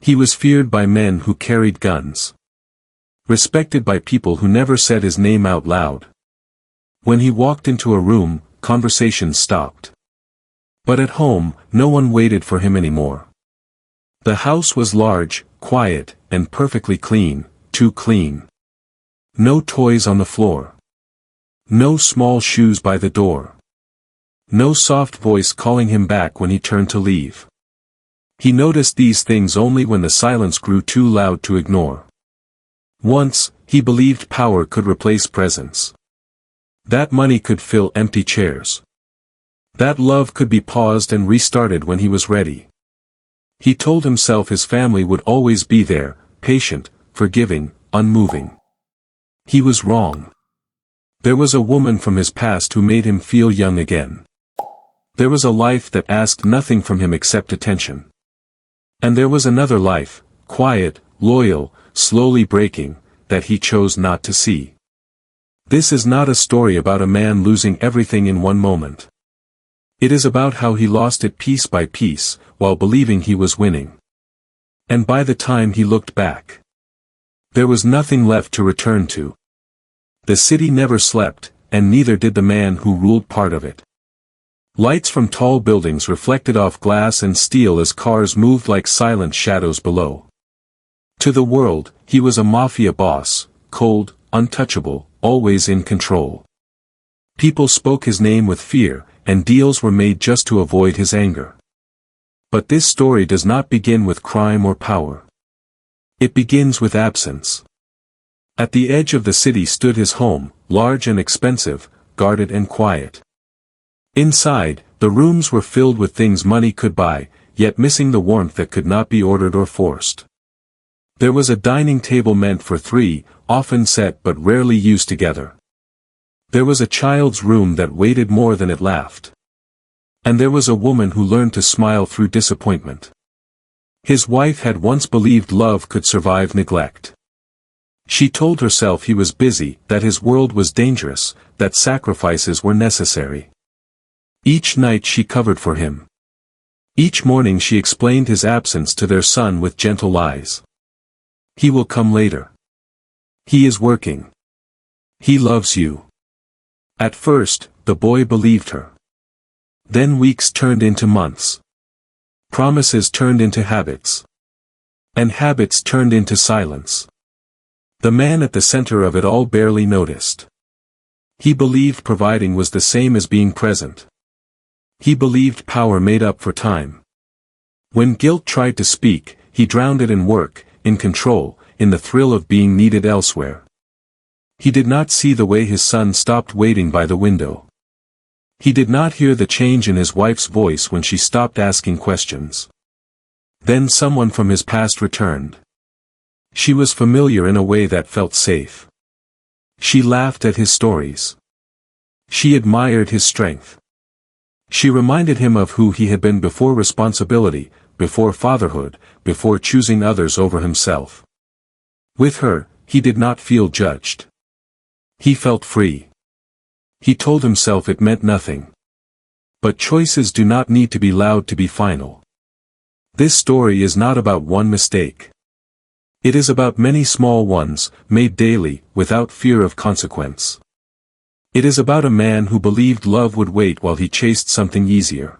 He was feared by men who carried guns. Respected by people who never said his name out loud. When he walked into a room, conversations stopped. But at home, no one waited for him anymore. The house was large, quiet, and perfectly clean, too clean. No toys on the floor. No small shoes by the door. No soft voice calling him back when he turned to leave. He noticed these things only when the silence grew too loud to ignore. Once, he believed power could replace presence. That money could fill empty chairs. That love could be paused and restarted when he was ready. He told himself his family would always be there, patient, forgiving, unmoving. He was wrong. There was a woman from his past who made him feel young again. There was a life that asked nothing from him except attention. And there was another life, quiet, loyal, slowly breaking, that he chose not to see. This is not a story about a man losing everything in one moment. It is about how he lost it piece by piece, while believing he was winning. And by the time he looked back, there was nothing left to return to. The city never slept, and neither did the man who ruled part of it. Lights from tall buildings reflected off glass and steel as cars moved like silent shadows below. To the world, he was a mafia boss, cold, untouchable, always in control. People spoke his name with fear, and deals were made just to avoid his anger. But this story does not begin with crime or power. It begins with absence. At the edge of the city stood his home, large and expensive, guarded and quiet. Inside, the rooms were filled with things money could buy, yet missing the warmth that could not be ordered or forced. There was a dining table meant for three, often set but rarely used together. There was a child's room that waited more than it laughed. And there was a woman who learned to smile through disappointment. His wife had once believed love could survive neglect. She told herself he was busy, that his world was dangerous, that sacrifices were necessary. Each night she covered for him. Each morning she explained his absence to their son with gentle lies. He will come later. He is working. He loves you. At first, the boy believed her. Then weeks turned into months. Promises turned into habits. And habits turned into silence. The man at the center of it all barely noticed. He believed providing was the same as being present. He believed power made up for time. When guilt tried to speak, he drowned it in work, in control, in the thrill of being needed elsewhere. He did not see the way his son stopped waiting by the window. He did not hear the change in his wife's voice when she stopped asking questions. Then someone from his past returned. She was familiar in a way that felt safe. She laughed at his stories. She admired his strength. She reminded him of who he had been before responsibility, before fatherhood, before choosing others over himself. With her, he did not feel judged. He felt free. He told himself it meant nothing. But choices do not need to be loud to be final. This story is not about one mistake. It is about many small ones, made daily, without fear of consequence. It is about a man who believed love would wait while he chased something easier.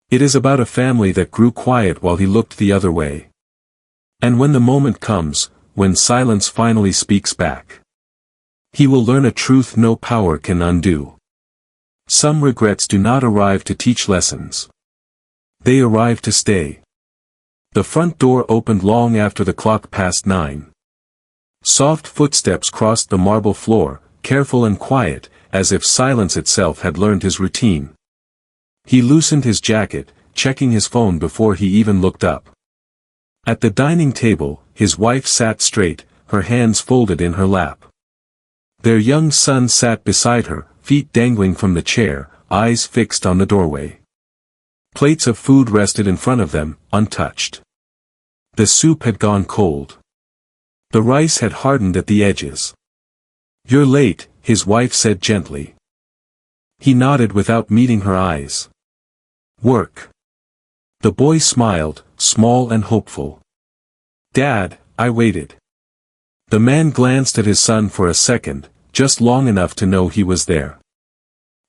It is about a family that grew quiet while he looked the other way. And when the moment comes, when silence finally speaks back, he will learn a truth no power can undo. Some regrets do not arrive to teach lessons. They arrive to stay. The front door opened long after the clock passed 9. Soft footsteps crossed the marble floor, careful and quiet, as if silence itself had learned his routine. He loosened his jacket, checking his phone before he even looked up. At the dining table, his wife sat straight, her hands folded in her lap. Their young son sat beside her, feet dangling from the chair, eyes fixed on the doorway. Plates of food rested in front of them, untouched. The soup had gone cold. The rice had hardened at the edges. "You're late," his wife said gently. He nodded without meeting her eyes. "Work." The boy smiled, small and hopeful. Dad, I waited. The man glanced at his son for a second, just long enough to know he was there.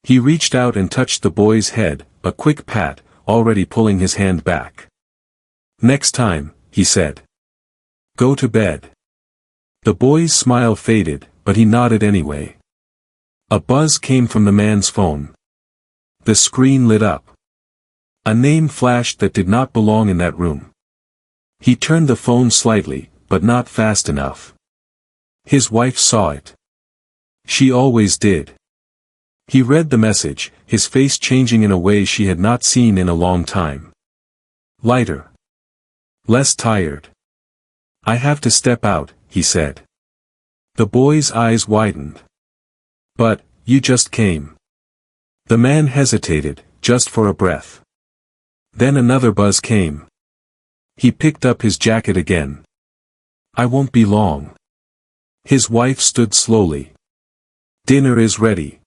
He reached out and touched the boy's head, a quick pat, already pulling his hand back. Next time, he said. Go to bed. The boy's smile faded, but he nodded anyway. A buzz came from the man's phone. The screen lit up. A name flashed that did not belong in that room. He turned the phone slightly, but not fast enough. His wife saw it. She always did. He read the message, his face changing in a way she had not seen in a long time. Lighter. Less tired. I have to step out, he said. The boy's eyes widened. But, you just came. The man hesitated, just for a breath. Then another buzz came. He picked up his jacket again. I won't be long. His wife stood slowly. Dinner is ready.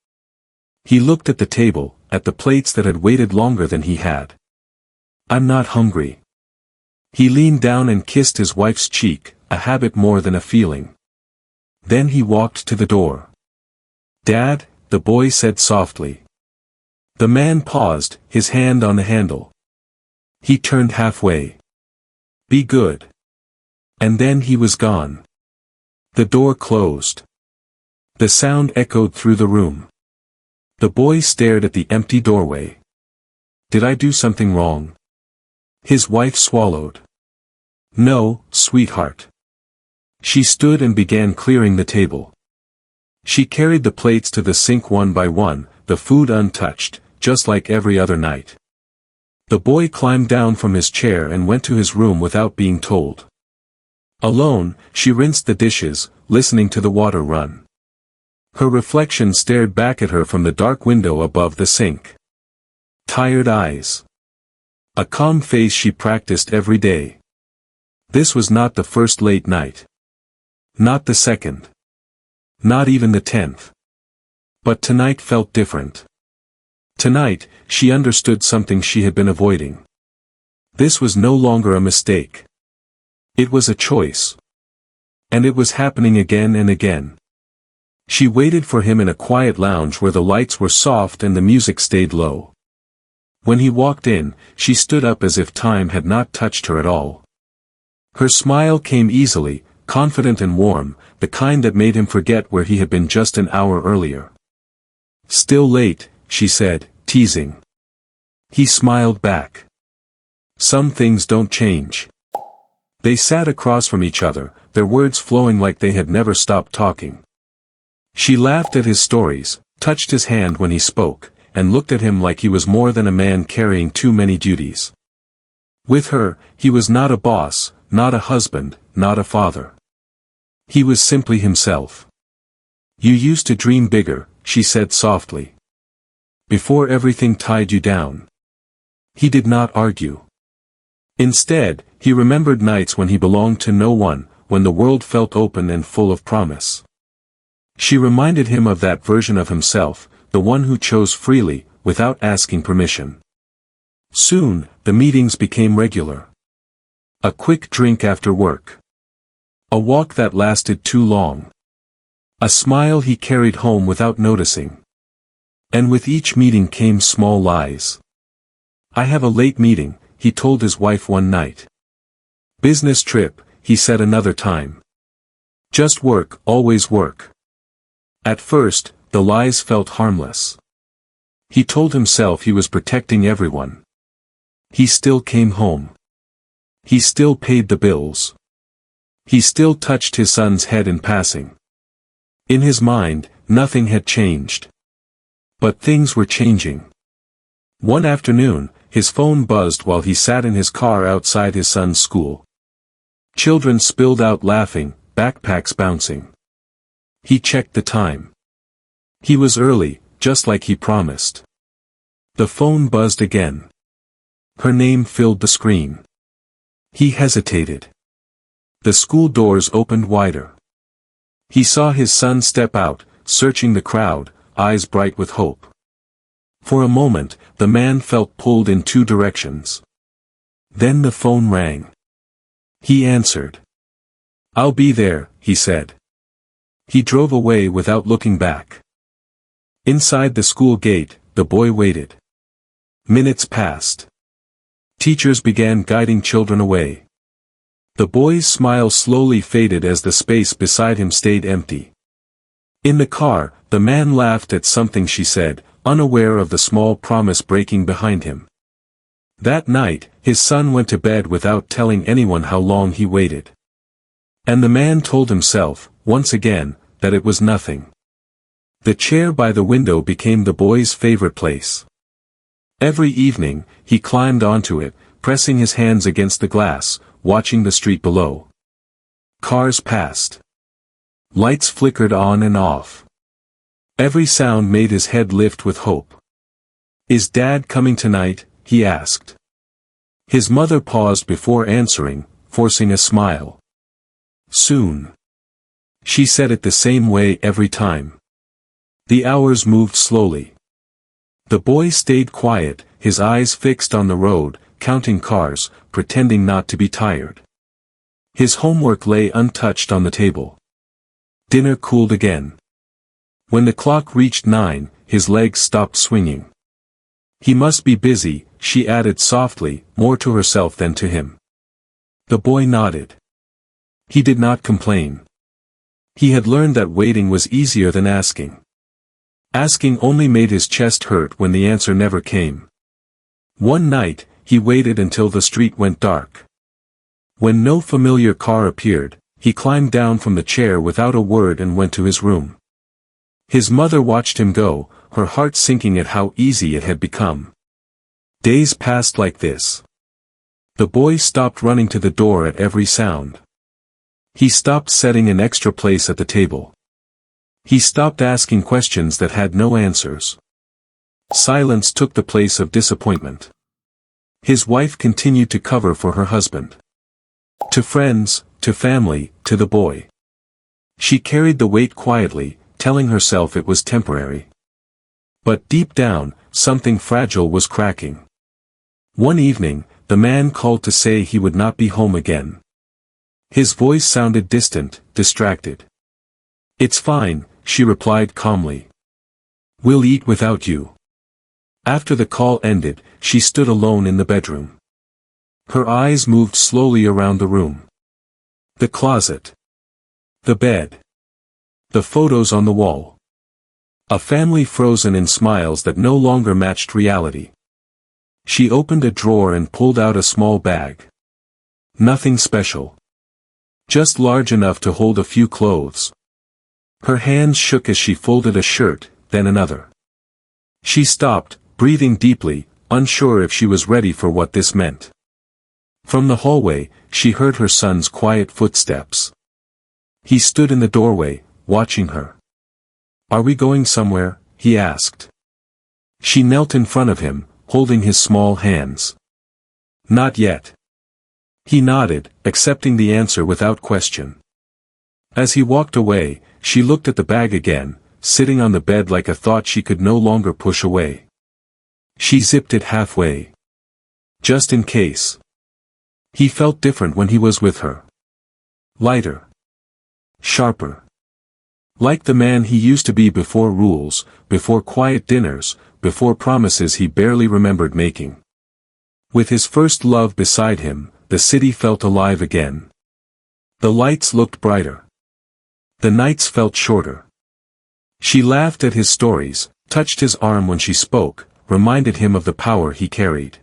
He looked at the table, at the plates that had waited longer than he had. I'm not hungry. He leaned down and kissed his wife's cheek, a habit more than a feeling. Then he walked to the door. Dad, the boy said softly. The man paused, his hand on the handle. He turned halfway. Be good. And then he was gone. The door closed. The sound echoed through the room. The boy stared at the empty doorway. Did I do something wrong? His wife swallowed. No, sweetheart. She stood and began clearing the table. She carried the plates to the sink one by one, the food untouched, just like every other night. The boy climbed down from his chair and went to his room without being told. Alone, she rinsed the dishes, listening to the water run. Her reflection stared back at her from the dark window above the sink. Tired eyes. A calm face she practiced every day. This was not the first late night. Not the second. Not even the 10th. But tonight felt different. Tonight, she understood something she had been avoiding. This was no longer a mistake. It was a choice. And it was happening again and again. She waited for him in a quiet lounge where the lights were soft and the music stayed low. When he walked in, she stood up as if time had not touched her at all. Her smile came easily, confident and warm, the kind that made him forget where he had been just an hour earlier. Still late, she said, teasing. He smiled back. Some things don't change. They sat across from each other, their words flowing like they had never stopped talking. She laughed at his stories, touched his hand when he spoke, and looked at him like he was more than a man carrying too many duties. With her, he was not a boss, not a husband, not a father. He was simply himself. You used to dream bigger, she said softly. Before everything tied you down. He did not argue. Instead, he remembered nights when he belonged to no one, when the world felt open and full of promise. She reminded him of that version of himself, the one who chose freely, without asking permission. Soon, the meetings became regular. A quick drink after work. A walk that lasted too long. A smile he carried home without noticing. And with each meeting came small lies. I have a late meeting, he told his wife one night. Business trip, he said another time. Just work, always work. At first, the lies felt harmless. He told himself he was protecting everyone. He still came home. He still paid the bills. He still touched his son's head in passing. In his mind, nothing had changed. But things were changing. One afternoon, his phone buzzed while he sat in his car outside his son's school. Children spilled out laughing, backpacks bouncing. He checked the time. He was early, just like he promised. The phone buzzed again. Her name filled the screen. He hesitated. The school doors opened wider. He saw his son step out, searching the crowd, eyes bright with hope. For a moment, the man felt pulled in two directions. Then the phone rang. He answered. "I'll be there," he said. He drove away without looking back. Inside the school gate, the boy waited. Minutes passed. Teachers began guiding children away. The boy's smile slowly faded as the space beside him stayed empty. In the car, the man laughed at something she said, unaware of the small promise breaking behind him. That night, his son went to bed without telling anyone how long he waited. And the man told himself, once again, that it was nothing. The chair by the window became the boy's favorite place. Every evening, he climbed onto it, pressing his hands against the glass, watching the street below. Cars passed. Lights flickered on and off. Every sound made his head lift with hope. "Is Dad coming tonight?" he asked. His mother paused before answering, forcing a smile. "Soon." She said it the same way every time. The hours moved slowly. The boy stayed quiet, his eyes fixed on the road, counting cars, pretending not to be tired. His homework lay untouched on the table. Dinner cooled again. When the clock reached 9, his legs stopped swinging. "He must be busy," she added softly, more to herself than to him. The boy nodded. He did not complain. He had learned that waiting was easier than asking. Asking only made his chest hurt when the answer never came. One night, he waited until the street went dark. When no familiar car appeared, he climbed down from the chair without a word and went to his room. His mother watched him go, her heart sinking at how easy it had become. Days passed like this. The boy stopped running to the door at every sound. He stopped setting an extra place at the table. He stopped asking questions that had no answers. Silence took the place of disappointment. His wife continued to cover for her husband. To friends, to family, to the boy. She carried the weight quietly, telling herself it was temporary. But deep down, something fragile was cracking. One evening, the man called to say he would not be home again. His voice sounded distant, distracted. "It's fine," she replied calmly. "We'll eat without you." After the call ended, she stood alone in the bedroom. Her eyes moved slowly around the room. The closet. The bed. The photos on the wall. A family frozen in smiles that no longer matched reality. She opened a drawer and pulled out a small bag. Nothing special. Just large enough to hold a few clothes. Her hands shook as she folded a shirt, then another. She stopped, breathing deeply, unsure if she was ready for what this meant. From the hallway, she heard her son's quiet footsteps. He stood in the doorway, watching her. "Are we going somewhere?" he asked. She knelt in front of him, holding his small hands. "Not yet." He nodded, accepting the answer without question. As he walked away, she looked at the bag again, sitting on the bed like a thought she could no longer push away. She zipped it halfway. Just in case. He felt different when he was with her. Lighter. Sharper. Like the man he used to be before rules, before quiet dinners, before promises he barely remembered making. With his first love beside him, the city felt alive again. The lights looked brighter. The nights felt shorter. She laughed at his stories, touched his arm when she spoke, reminded him of the power he carried.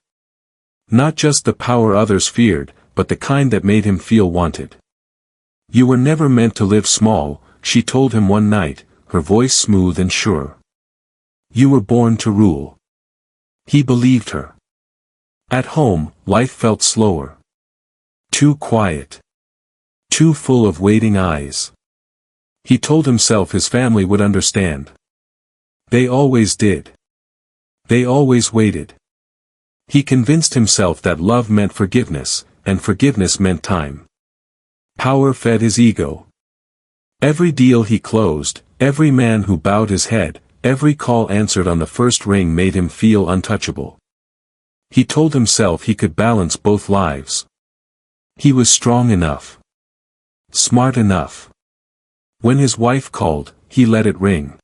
Not just the power others feared, but the kind that made him feel wanted. "You were never meant to live small," she told him one night, her voice smooth and sure. "You were born to rule." He believed her. At home, life felt slower. Too quiet. Too full of waiting eyes. He told himself his family would understand. They always did. They always waited. He convinced himself that love meant forgiveness, and forgiveness meant time. Power fed his ego. Every deal he closed, every man who bowed his head, every call answered on the first ring made him feel untouchable. He told himself he could balance both lives. He was strong enough. Smart enough. When his wife called, he let it ring.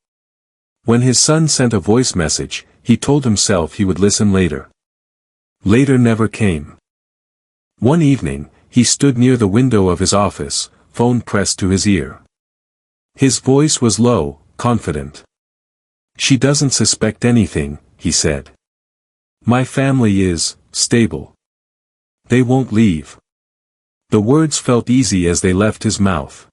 When his son sent a voice message, he told himself he would listen later. Later never came. One evening, he stood near the window of his office, phone pressed to his ear. His voice was low, confident. "She doesn't suspect anything," he said. "My family is stable. They won't leave." The words felt easy as they left his mouth.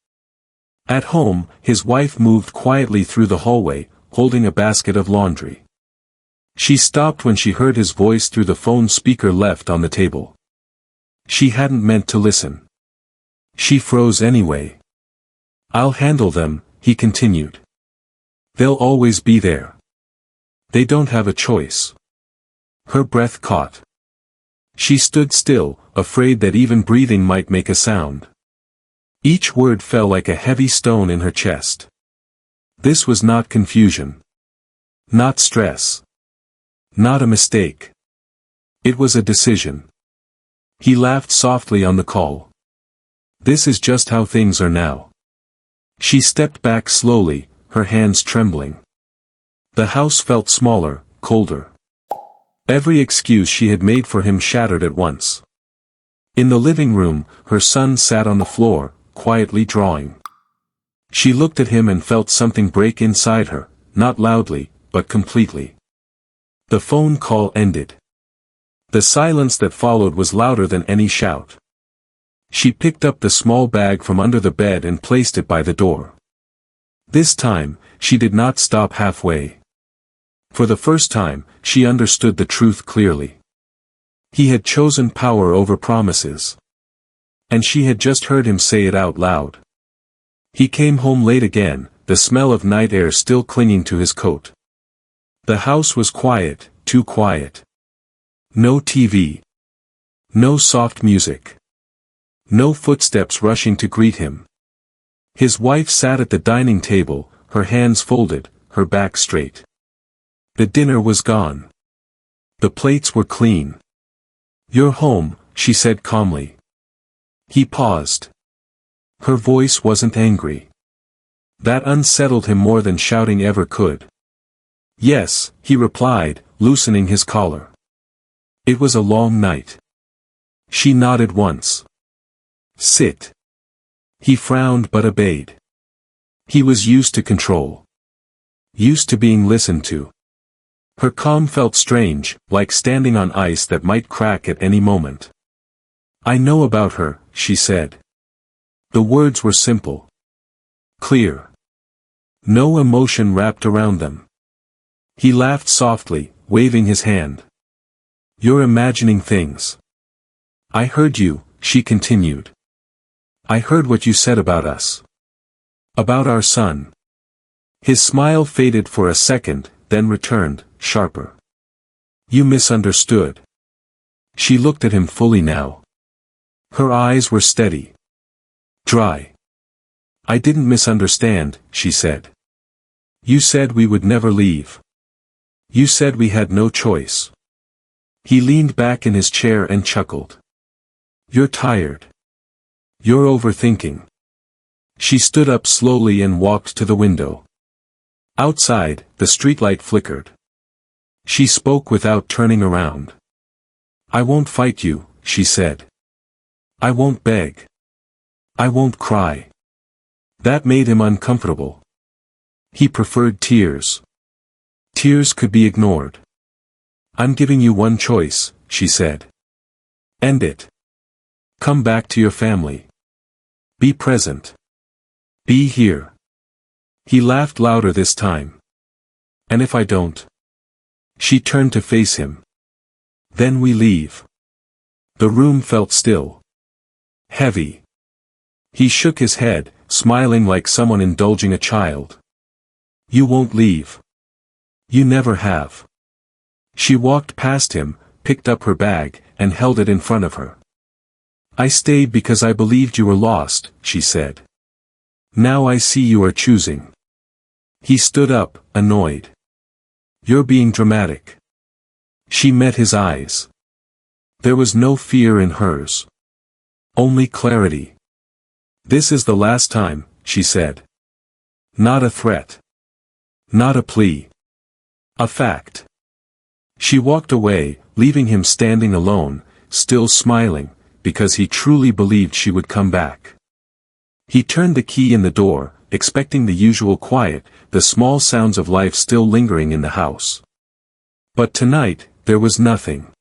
At home, his wife moved quietly through the hallway, holding a basket of laundry. She stopped when she heard his voice through the phone speaker left on the table. She hadn't meant to listen. She froze anyway. "I'll handle them," he continued. "They'll always be there. They don't have a choice." Her breath caught. She stood still, afraid that even breathing might make a sound. Each word fell like a heavy stone in her chest. This was not confusion. Not stress. Not a mistake. It was a decision. He laughed softly on the call. "This is just how things are now." She stepped back slowly, her hands trembling. The house felt smaller, colder. Every excuse she had made for him shattered at once. In the living room, her son sat on the floor, quietly drawing. She looked at him and felt something break inside her, not loudly, but completely. The phone call ended. The silence that followed was louder than any shout. She picked up the small bag from under the bed and placed it by the door. This time, she did not stop halfway. For the first time, she understood the truth clearly. He had chosen power over promises. And she had just heard him say it out loud. He came home late again, the smell of night air still clinging to his coat. The house was quiet, too quiet. No TV. No soft music. No footsteps rushing to greet him. His wife sat at the dining table, her hands folded, her back straight. The dinner was gone. The plates were clean. "You're home," she said calmly. He paused. Her voice wasn't angry. That unsettled him more than shouting ever could. "Yes," he replied, loosening his collar. "It was a long night." She nodded once. "Sit." He frowned but obeyed. He was used to control. Used to being listened to. Her calm felt strange, like standing on ice that might crack at any moment. "I know about her," she said. The words were simple. Clear. No emotion wrapped around them. He laughed softly, waving his hand. "You're imagining things." "I heard you," she continued. "I heard what you said about us. About our son." His smile faded for a second, then returned, sharper. "You misunderstood." She looked at him fully now. Her eyes were steady. Dry. "I didn't misunderstand," she said. "You said we would never leave. You said we had no choice." He leaned back in his chair and chuckled. "You're tired. You're overthinking." She stood up slowly and walked to the window. Outside, the streetlight flickered. She spoke without turning around. "I won't fight you," she said. "I won't beg. I won't cry." That made him uncomfortable. He preferred tears. Tears could be ignored. "I'm giving you one choice," she said. "End it. Come back to your family. Be present. Be here." He laughed louder this time. "And if I don't?" She turned to face him. "Then we leave." The room felt still. Heavy. He shook his head, smiling like someone indulging a child. "You won't leave. You never have." She walked past him, picked up her bag, and held it in front of her. "I stayed because I believed you were lost," she said. "Now I see you are choosing." He stood up, annoyed. "You're being dramatic." She met his eyes. There was no fear in hers. Only clarity. "This is the last time," she said. Not a threat. Not a plea. A fact. She walked away, leaving him standing alone, still smiling, because he truly believed she would come back. He turned the key in the door, expecting the usual quiet, the small sounds of life still lingering in the house. But tonight, there was nothing.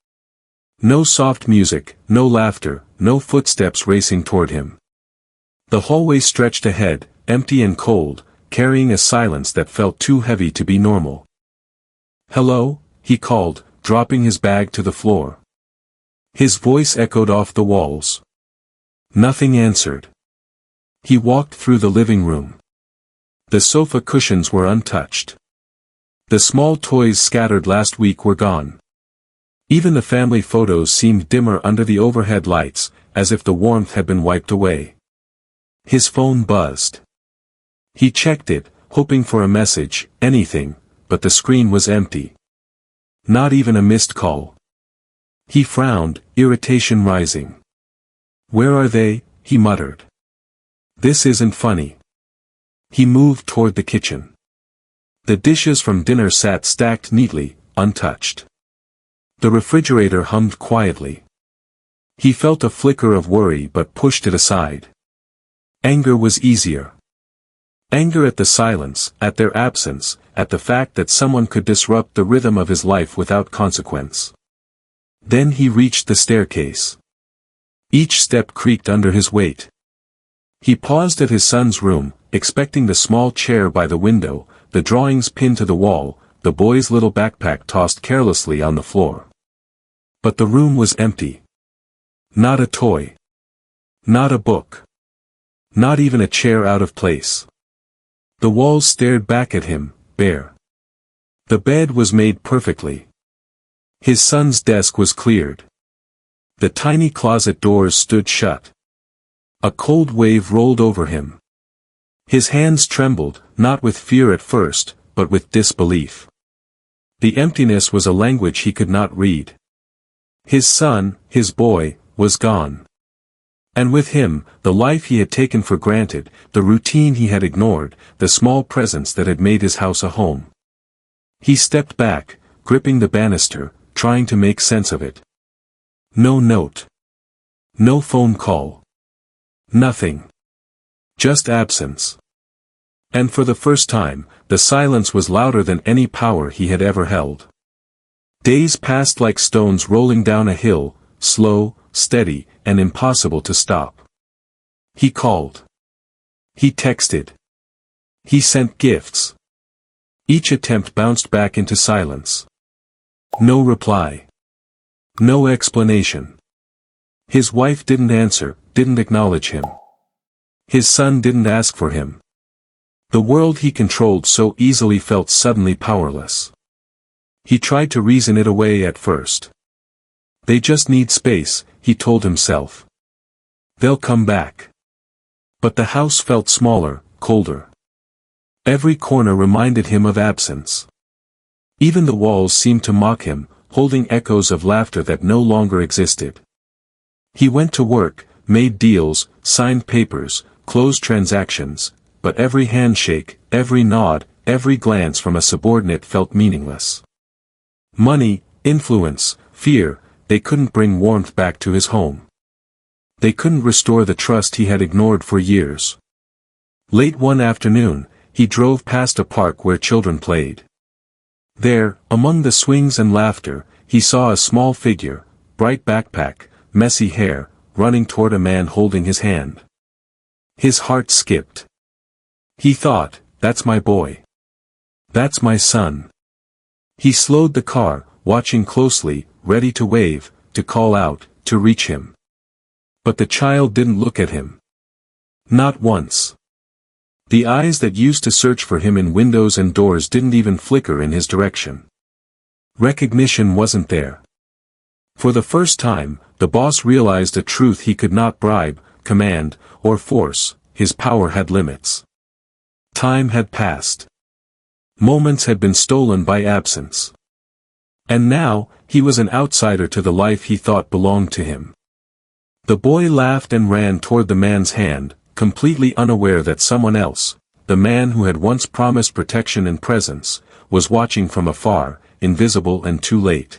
No soft music, no laughter, no footsteps racing toward him. The hallway stretched ahead, empty and cold, carrying a silence that felt too heavy to be normal. "Hello?" he called, dropping his bag to the floor. His voice echoed off the walls. Nothing answered. He walked through the living room. The sofa cushions were untouched. The small toys scattered last week were gone. Even the family photos seemed dimmer under the overhead lights, as if the warmth had been wiped away. His phone buzzed. He checked it, hoping for a message, anything, but the screen was empty. Not even a missed call. He frowned, irritation rising. "Where are they?" he muttered. "This isn't funny." He moved toward the kitchen. The dishes from dinner sat stacked neatly, untouched. The refrigerator hummed quietly. He felt a flicker of worry but pushed it aside. Anger was easier. Anger at the silence, at their absence, at the fact that someone could disrupt the rhythm of his life without consequence. Then he reached the staircase. Each step creaked under his weight. He paused at his son's room, expecting the small chair by the window, the drawings pinned to the wall, the boy's little backpack tossed carelessly on the floor. But the room was empty. Not a toy. Not a book. Not even a chair out of place. The walls stared back at him, bare. The bed was made perfectly. His son's desk was cleared. The tiny closet doors stood shut. A cold wave rolled over him. His hands trembled, not with fear at first, but with disbelief. The emptiness was a language he could not read. His son, his boy, was gone. And with him, the life he had taken for granted, the routine he had ignored, the small presence that had made his house a home. He stepped back, gripping the banister, trying to make sense of it. No note. No phone call. Nothing. Just absence. And for the first time, the silence was louder than any power he had ever held. Days passed like stones rolling down a hill, slow, steady, and impossible to stop. He called. He texted. He sent gifts. Each attempt bounced back into silence. No reply. No explanation. His wife didn't answer, didn't acknowledge him. His son didn't ask for him. The world he controlled so easily felt suddenly powerless. He tried to reason it away at first. They just need space, he told himself. They'll come back. But the house felt smaller, colder. Every corner reminded him of absence. Even the walls seemed to mock him, holding echoes of laughter that no longer existed. He went to work, made deals, signed papers, closed transactions, but every handshake, every nod, every glance from a subordinate felt meaningless. Money, influence, fear, they couldn't bring warmth back to his home. They couldn't restore the trust he had ignored for years. Late one afternoon, he drove past a park where children played. There, among the swings and laughter, he saw a small figure, bright backpack, messy hair, running toward a man holding his hand. His heart skipped. He thought, that's my boy. That's my son. He slowed the car, watching closely, ready to wave, to call out, to reach him. But the child didn't look at him. Not once. The eyes that used to search for him in windows and doors didn't even flicker in his direction. Recognition wasn't there. For the first time, the boss realized a truth he could not bribe, command, or force. His power had limits. Time had passed. Moments had been stolen by absence. And now, he was an outsider to the life he thought belonged to him. The boy laughed and ran toward the man's hand, completely unaware that someone else, the man who had once promised protection and presence, was watching from afar, invisible and too late.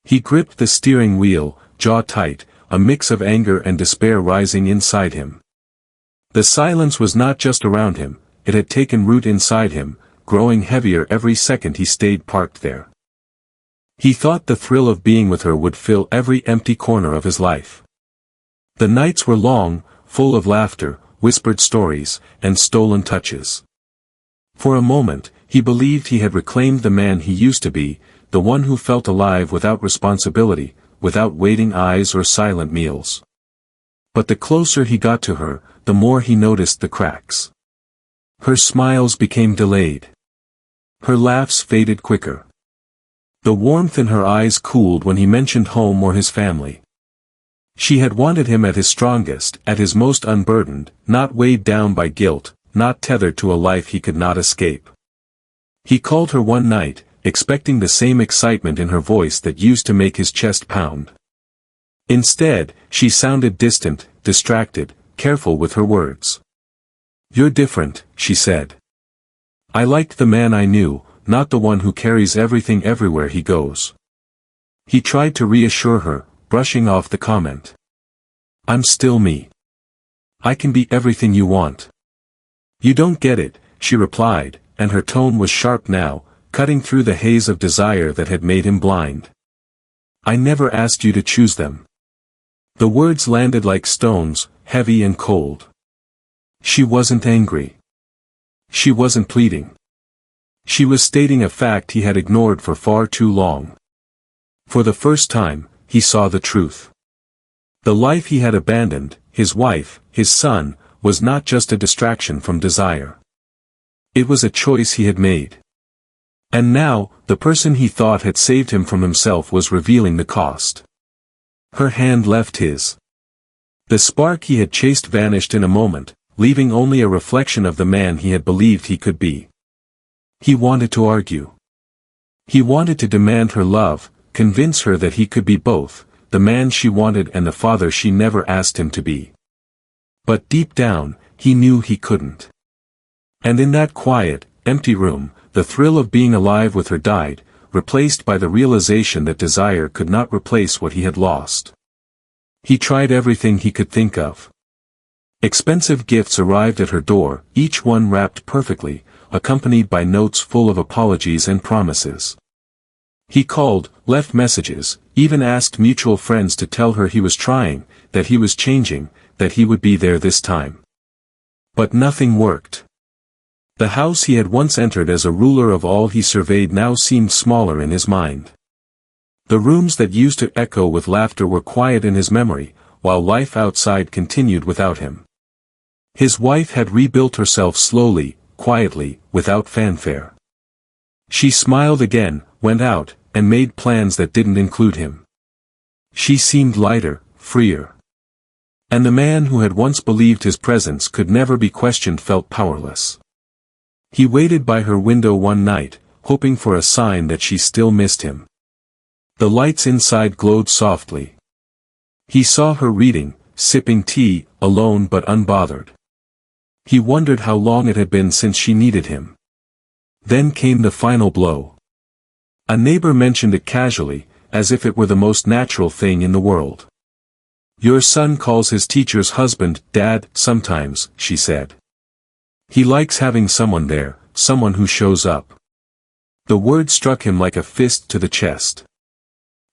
He gripped the steering wheel, jaw tight, a mix of anger and despair rising inside him. The silence was not just around him, it had taken root inside him, growing heavier every second he stayed parked there. He thought the thrill of being with her would fill every empty corner of his life. The nights were long, full of laughter, whispered stories, and stolen touches. For a moment, he believed he had reclaimed the man he used to be, the one who felt alive without responsibility, without waiting eyes or silent meals. But the closer he got to her, the more he noticed the cracks. Her smiles became delayed. Her laughs faded quicker. The warmth in her eyes cooled when he mentioned home or his family. She had wanted him at his strongest, at his most unburdened, not weighed down by guilt, not tethered to a life he could not escape. He called her one night, expecting the same excitement in her voice that used to make his chest pound. Instead, she sounded distant, distracted, careful with her words. "You're different," she said. "I liked the man I knew, not the one who carries everything everywhere he goes." He tried to reassure her, brushing off the comment. "I'm still me. I can be everything you want." "You don't get it," she replied, and her tone was sharp now, cutting through the haze of desire that had made him blind. "I never asked you to choose them." The words landed like stones, heavy and cold. She wasn't angry. She wasn't pleading. She was stating a fact he had ignored for far too long. For the first time, he saw the truth. The life he had abandoned, his wife, his son, was not just a distraction from desire. It was a choice he had made. And now, the person he thought had saved him from himself was revealing the cost. Her hand left his. The spark he had chased vanished in a moment, leaving only a reflection of the man he had believed he could be. He wanted to argue. He wanted to demand her love, convince her that he could be both, the man she wanted and the father she never asked him to be. But deep down, he knew he couldn't. And in that quiet, empty room, the thrill of being alive with her died, replaced by the realization that desire could not replace what he had lost. He tried everything he could think of. Expensive gifts arrived at her door, each one wrapped perfectly, accompanied by notes full of apologies and promises. He called, left messages, even asked mutual friends to tell her he was trying, that he was changing, that he would be there this time. But nothing worked. The house he had once entered as a ruler of all he surveyed now seemed smaller in his mind. The rooms that used to echo with laughter were quiet in his memory, while life outside continued without him. His wife had rebuilt herself slowly, quietly, without fanfare. She smiled again, went out, and made plans that didn't include him. She seemed lighter, freer. And the man who had once believed his presence could never be questioned felt powerless. He waited by her window one night, hoping for a sign that she still missed him. The lights inside glowed softly. He saw her reading, sipping tea, alone but unbothered. He wondered how long it had been since she needed him. Then came the final blow. A neighbor mentioned it casually, as if it were the most natural thing in the world. "Your son calls his teacher's husband Dad sometimes," she said. "He likes having someone there, someone who shows up." The word struck him like a fist to the chest.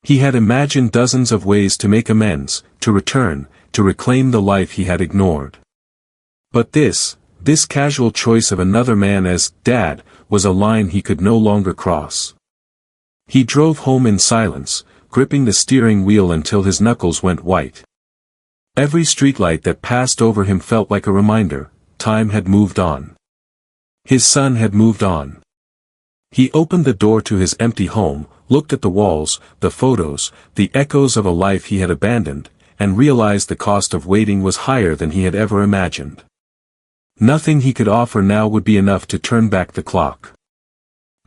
He had imagined dozens of ways to make amends, to return, to reclaim the life he had ignored. But this casual choice of another man as Dad, was a line he could no longer cross. He drove home in silence, gripping the steering wheel until his knuckles went white. Every streetlight that passed over him felt like a reminder, time had moved on. His son had moved on. He opened the door to his empty home, looked at the walls, the photos, the echoes of a life he had abandoned, and realized the cost of waiting was higher than he had ever imagined. Nothing he could offer now would be enough to turn back the clock.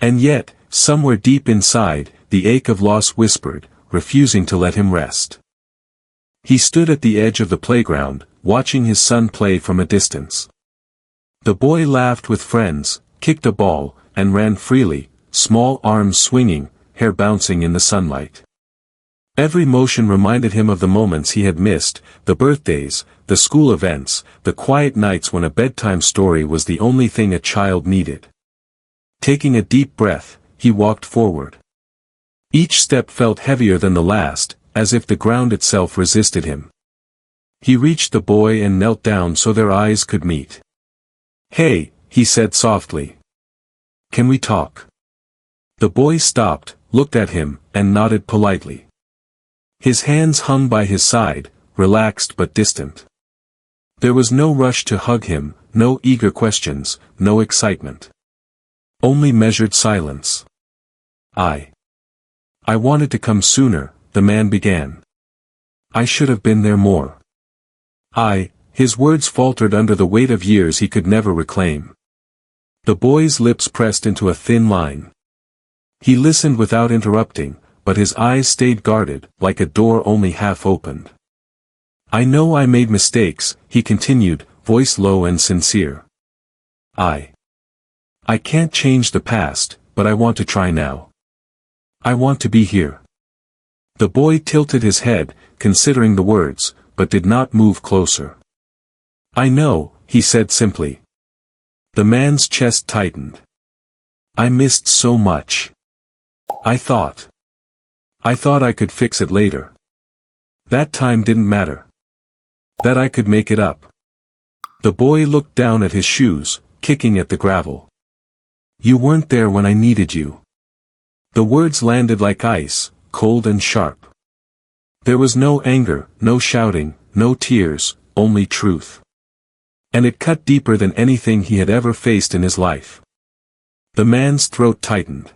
And yet, somewhere deep inside, the ache of loss whispered, refusing to let him rest. He stood at the edge of the playground, watching his son play from a distance. The boy laughed with friends, kicked a ball, and ran freely, small arms swinging, hair bouncing in the sunlight. Every motion reminded him of the moments he had missed, the birthdays, the school events, the quiet nights when a bedtime story was the only thing a child needed. Taking a deep breath, he walked forward. Each step felt heavier than the last, as if the ground itself resisted him. He reached the boy and knelt down so their eyes could meet. "Hey," he said softly. "Can we talk?" The boy stopped, looked at him, and nodded politely. His hands hung by his side, relaxed but distant. There was no rush to hug him, no eager questions, no excitement. Only measured silence. I wanted to come sooner," the man began. "I should have been there more." His words faltered under the weight of years he could never reclaim. The boy's lips pressed into a thin line. He listened without interrupting, but his eyes stayed guarded, like a door only half opened. "I know I made mistakes," he continued, voice low and sincere. I can't change the past, but I want to try now. I want to be here." The boy tilted his head, considering the words, but did not move closer. "I know," he said simply. The man's chest tightened. "I missed so much. I thought I could fix it later. That time didn't matter. That I could make it up." The boy looked down at his shoes, kicking at the gravel. "You weren't there when I needed you." The words landed like ice, cold and sharp. There was no anger, no shouting, no tears, only truth. And it cut deeper than anything he had ever faced in his life. The man's throat tightened.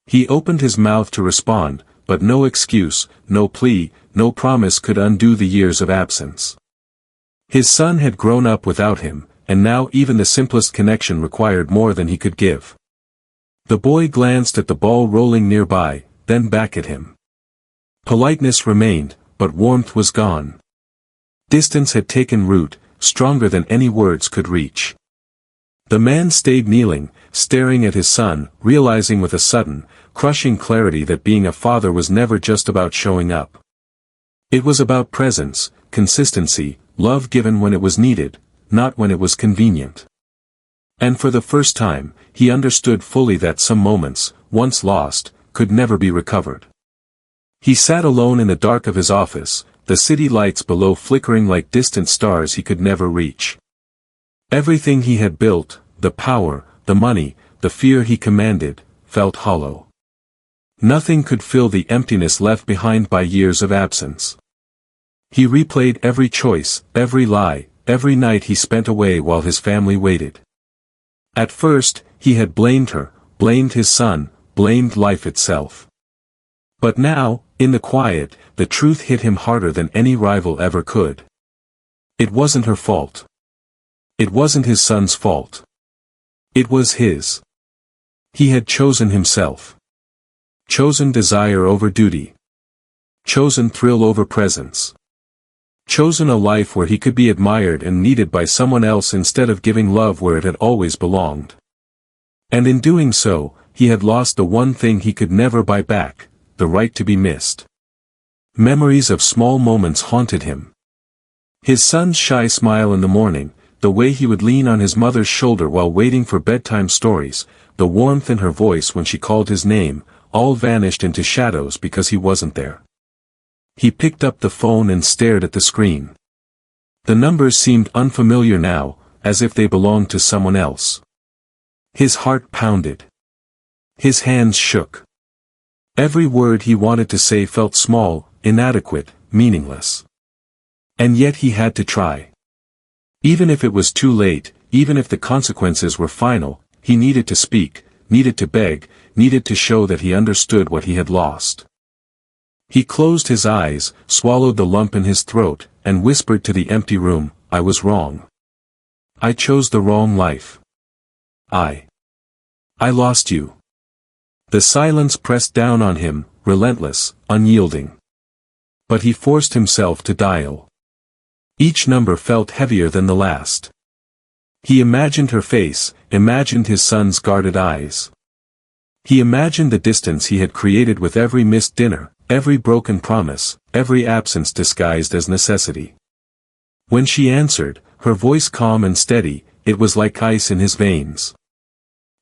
He opened his mouth to respond, but no excuse, no plea, no promise could undo the years of absence. His son had grown up without him, and now even the simplest connection required more than he could give. The boy glanced at the ball rolling nearby, then back at him. Politeness remained, but warmth was gone. Distance had taken root, stronger than any words could reach. The man stayed kneeling, staring at his son, realizing with a sudden, crushing clarity that being a father was never just about showing up. It was about presence, consistency, love given when it was needed, not when it was convenient. And for the first time, he understood fully that some moments, once lost, could never be recovered. He sat alone in the dark of his office, the city lights below flickering like distant stars he could never reach. Everything he had built, the power, the money, the fear he commanded, felt hollow. Nothing could fill the emptiness left behind by years of absence. He replayed every choice, every lie, every night he spent away while his family waited. At first, he had blamed her, blamed his son, blamed life itself. But now, in the quiet, the truth hit him harder than any rival ever could. It wasn't her fault. It wasn't his son's fault. It was his. He had chosen himself. Chosen desire over duty. Chosen thrill over presence. Chosen a life where he could be admired and needed by someone else instead of giving love where it had always belonged. And in doing so, he had lost the one thing he could never buy back, the right to be missed. Memories of small moments haunted him. His son's shy smile in the morning, the way he would lean on his mother's shoulder while waiting for bedtime stories, the warmth in her voice when she called his name, all vanished into shadows because he wasn't there. He picked up the phone and stared at the screen. The numbers seemed unfamiliar now, as if they belonged to someone else. His heart pounded. His hands shook. Every word he wanted to say felt small, inadequate, meaningless. And yet he had to try. Even if it was too late, even if the consequences were final, he needed to speak, needed to beg, needed to show that he understood what he had lost. He closed his eyes, swallowed the lump in his throat, and whispered to the empty room, "I was wrong. I chose the wrong life. I lost you." The silence pressed down on him, relentless, unyielding. But he forced himself to dial. Each number felt heavier than the last. He imagined her face, imagined his son's guarded eyes. He imagined the distance he had created with every missed dinner, every broken promise, every absence disguised as necessity. When she answered, her voice calm and steady, it was like ice in his veins.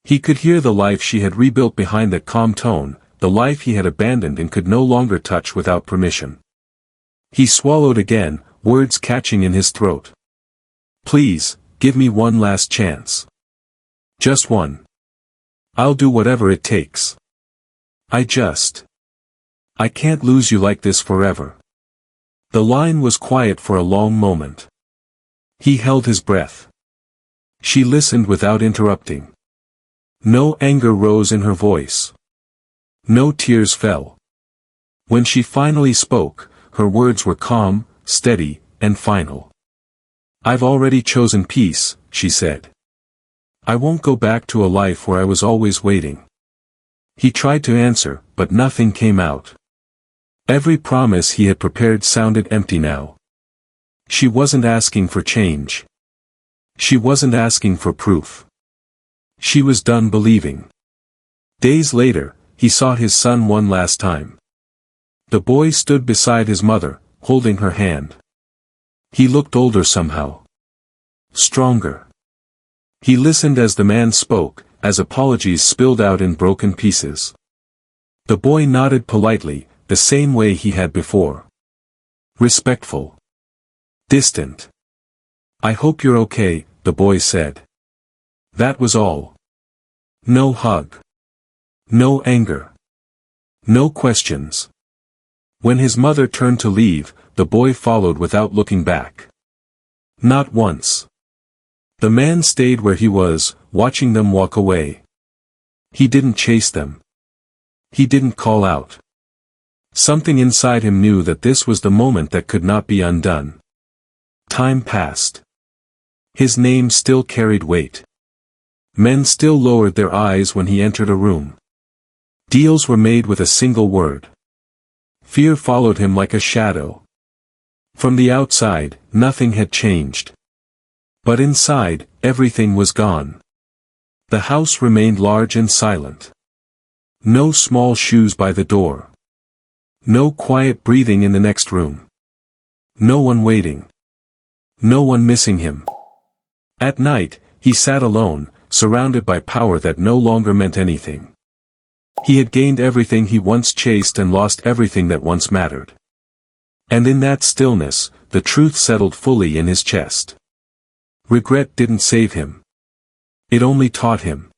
He could hear the life she had rebuilt behind that calm tone, the life he had abandoned and could no longer touch without permission. He swallowed again, words catching in his throat. "Please, give me one last chance. Just one. I'll do whatever it takes. I can't lose you like this forever." The line was quiet for a long moment. He held his breath. She listened without interrupting. No anger rose in her voice. No tears fell. When she finally spoke, her words were calm, steady, and final. "I've already chosen peace," she said. "I won't go back to a life where I was always waiting." He tried to answer, but nothing came out. Every promise he had prepared sounded empty now. She wasn't asking for change. She wasn't asking for proof. She was done believing. Days later, he saw his son one last time. The boy stood beside his mother, holding her hand. He looked older somehow. Stronger. He listened as the man spoke, as apologies spilled out in broken pieces. The boy nodded politely, the same way he had before. Respectful. Distant. "I hope you're okay," the boy said. That was all. No hug. No anger. No questions. When his mother turned to leave, the boy followed without looking back. Not once. The man stayed where he was, watching them walk away. He didn't chase them. He didn't call out. Something inside him knew that this was the moment that could not be undone. Time passed. His name still carried weight. Men still lowered their eyes when he entered a room. Deals were made with a single word. Fear followed him like a shadow. From the outside, nothing had changed. But inside, everything was gone. The house remained large and silent. No small shoes by the door. No quiet breathing in the next room. No one waiting. No one missing him. At night, he sat alone, surrounded by power that no longer meant anything. He had gained everything he once chased and lost everything that once mattered. And in that stillness, the truth settled fully in his chest. Regret didn't save him. It only taught him.